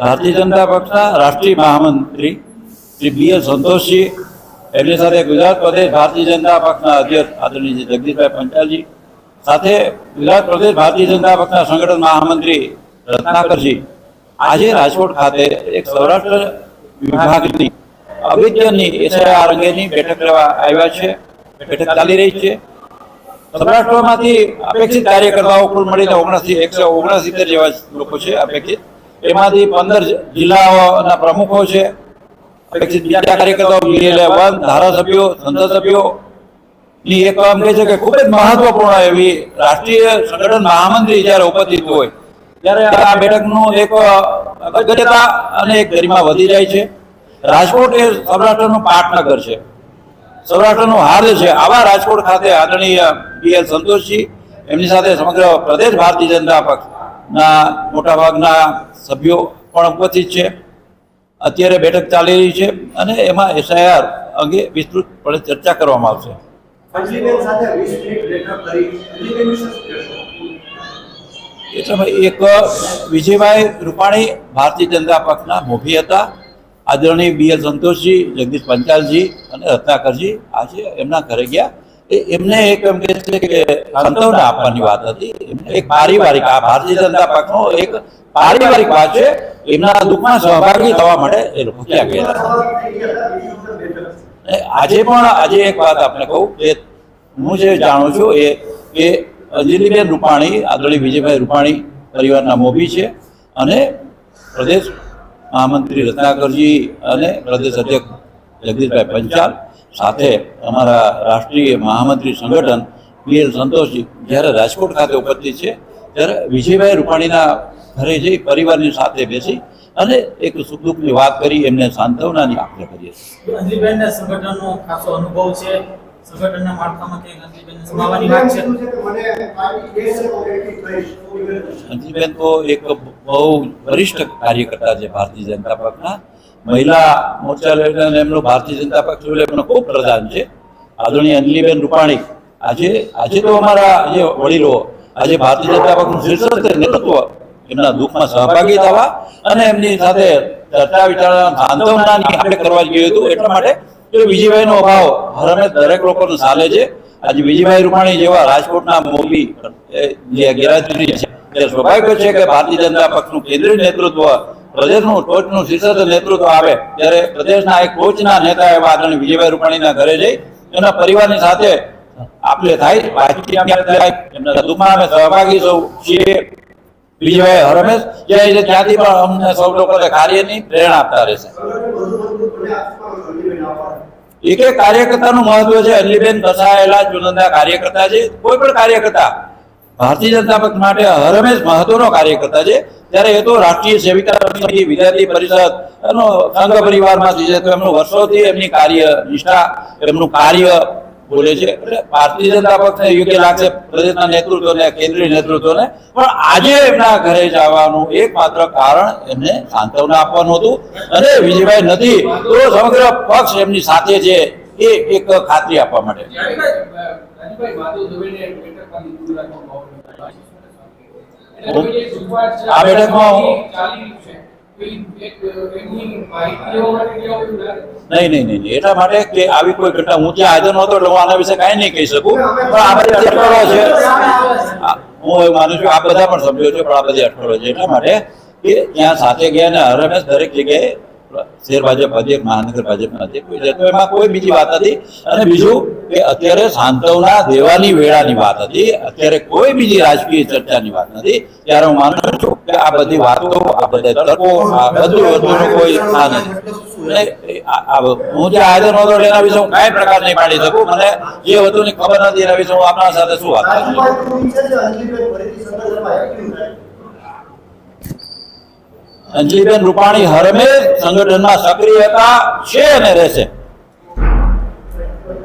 ભારતીય જનતા પક્ષના રાષ્ટ્રીય મહામંત્રી શ્રી BL સંતોષજી, એમની સાથે ગુજરાત પ્રદેશ ભારતીય જનતા પક્ષના અધ્યક્ષ આદરણીય જગદીશભાઈ પંચાલજી, સાથે ગુજરાત પ્રદેશ ભારતીય જનતા પક્ષના સંગઠન મહામંત્રી રત્નાકરજી આજે રાજકોટ ખાતે એક સૌરાષ્ટ્ર વિભાગની અગત્યની SIR અંગેની બેઠક લેવા આવ્યા છે. બેઠક ચાલી રહી છે. સૌરાષ્ટ્રમાંથી અપેક્ષિત કાર્યકર્તાઓ કુલ મળીને 169 જેવા લોકો છે અપેક્ષિત. એમાંથી 15 જિલ્લાઓના પ્રમુખો છે. અપેક્ષિત બીજા કાર્યકર્તાઓ BL1 ધારાસભ્યો, સંસદ સભ્યો ની એક કામ કહે છે કે ખૂબ જ મહત્વપૂર્ણ એવી રાષ્ટ્રીય સંગઠન મહામંત્રી જ્યારે ઉપસ્થિત હોય ત્યારે આ બેઠકનું એક અગત્યતા અને એક ગરિમા વધી જાય છે. રાજકોટ એ સૌરાષ્ટ્રનું પાટનગર છે, સૌરાષ્ટ્રનું હાર્દ છે. આવા રાજકોટ ખાતે આદરણીય BL સંતોષજી, એમની સાથે સમગ્ર પ્રદેશ ભારતીય જનતા પક્ષના મોટાભાગના સભ્યો પણ ઉપસ્થિત છે. અત્યારે બેઠક ચાલી રહી છે અને એમાં SIR અંગે વિસ્તૃતપણે ચર્ચા કરવામાં આવશે. એક વિજયભાઈ રૂપાણી ભારતીય જનતા પક્ષના મોભી હતા. આદરણીય BL સંતોષજી, જગદીશ પંચાલજી અને રત્નાકરજી આજે એમના ઘરે ગયા. એમને એક એમ કહે છે કે સાંત્વના આપવાની વાત હતી. એક પારિવારિક, આ ભારતીય જનતા પક્ષનો એક પારિવારિક વાત છે. એમના દુઃખમાં સહભાગી થવા માટે એ લોકો ક્યાં ગયા. આજે એક વાત આપણે કહું કે હું જે જાણું છું એ કે અંજલિબેન રૂપાણી આદરણીય વિજયભાઈ રૂપાણી પરિવારના મોભી છે અને પ્રદેશ મહામંત્રી રત્નાકરજી અને પ્રદેશ અધ્યક્ષ જગદીશભાઈ પંચાલ સાથે અમારા રાષ્ટ્રીય મહામંત્રી સંગઠન BL સંતોષજી જ્યારે રાજકોટ ખાતે ઉપસ્થિત છે ત્યારે વિજયભાઈ રૂપાણીના ઘરે જઈ પરિવારની સાથે બેસી અને એક સુખ દુઃખની વાત કરી એમને સાંત્વનાની આપલે કરીએ છીએ. અંજલિબેનના સંગઠનનો ખાસો અનુભવ છે. સંગઠનના માળખામાં કે અંજલિબેનને સમાવવાની વાત છે. અંજલિબેન તો એક બહુ વરિષ્ઠ કાર્યકર્તા છે ભારતીય જનતા પક્ષના. મહિલા મોરચા લઈને એમનો ભારતીય જનતા પક્ષ એમનો ખૂબ પ્રધાન છે આદરણીય અંજલિબેન રૂપાણી. આજે તો અમારા જે વડીલો આજે ભારતીય જનતા પક્ષનું શીર્ષક નેતૃત્વ એમના દુઃખમાં સહભાગી થવા અને એમની સાથે ચર્ચા વિચારણા સાંત્વનાની આપણે કરવા જોઈએ હતું. એટલા માટે વિજયભાઈનો અભાવ હરમે દરેક લોકોને ચાલે છે. આજે વિજયભાઈ રૂપાણી જેવા રાજકોટના મોભી જે ગેરહાજરી છે તે સ્વાભાવિક છે કે ભારતીય જનતા પક્ષનું કેન્દ્રીય નેતૃત્વ, પ્રદેશનું ટોચનું શીર્ષક નેતૃત્વ આવે ત્યારે પ્રદેશના એક ટોચના નેતા એવા આદરણીય વિજયભાઈ રૂપાણીના ઘરે જઈ એના પરિવારની સાથે આપલે થાય, એમના દુઃખમાં અમે સહભાગી સૌ છીએ. વિજયભાઈ હરમેશ જાય ત્યાંથી પણ અમને સૌ લોકોને કાર્યની પ્રેરણા આપતા રહેશે. એક એક કાર્યકર્તાનું મહત્વ છે. અંજલિબેન કસાયેલા ચુનંદા કાર્યકર્તા છે. કોઈ પણ કાર્યકર્તા ભારતીય જનતા પક્ષ માટે હરમેશ મહત્વનો કાર્યકર્તા છે. ત્યારે એ તો રાષ્ટ્રીય સેવિકા સમિતિ, વિદ્યાર્થી પરિષદ એનો સંઘ પરિવારમાંથી છે. તો એમનું વર્ષોથી એમની કાર્ય નિષ્ઠા, એમનું કાર્ય બોલે છે. એટલે ભારતીય જનતા પક્ષને યોગ્ય લાગશે પ્રદેશના નેતૃત્વને, કેન્દ્રીય નેતૃત્વને. પણ આજે એમના ઘરે જવાનું એકમાત્ર કારણ એમને સાંત્વના આપવાનું હતું અને વિજયભાઈ નથી તો સમગ્ર પક્ષ એમની સાથે છે એ એક ખાતરી આપવા માટે. આ બેઠકમાં નહીં એટલા માટે કે આવી કોઈ ઘટના હું ત્યાં હાજર નહોતો એટલે હું આના વિશે કાંઈ નહીં કહી શકું. પણ આ બધી અટકળો છે. હું એવું માનું છું આ બધા પણ સભ્યો છે, પણ આ બધી અટકળો છે. એટલા માટે કે ત્યાં સાથે ગયા ને હરમેશ દરેક જગ્યાએ શહેર ભાજપ અધ્યક્ષ, મહાનગર ભાજપના અધ્યક્ષ, તો એમાં કોઈ બીજી વાત નથી. અને બીજું કે અત્યારે સાંત્વના દેવાની વેળાની વાત હતી, અત્યારે કોઈ બીજી રાજકીય ચર્ચાની વાત નથી. ત્યારે હું માનું છું કે આ બધી વાતો, આ બધા તર્કો, આ બધું કોઈ આ નથી. હું જે હાજર નહોતો એના વિશે હું કાંઈ પ્રકાર નહીં પાડી શકું. મને જે વસ્તુની ખબર નથી એના વિશે હું આપણા સાથે શું વાત કરું. અંજલિબેન રૂપાણી હરમેશ સંગઠનમાં સક્રિય હતા, છે અને રહેશે.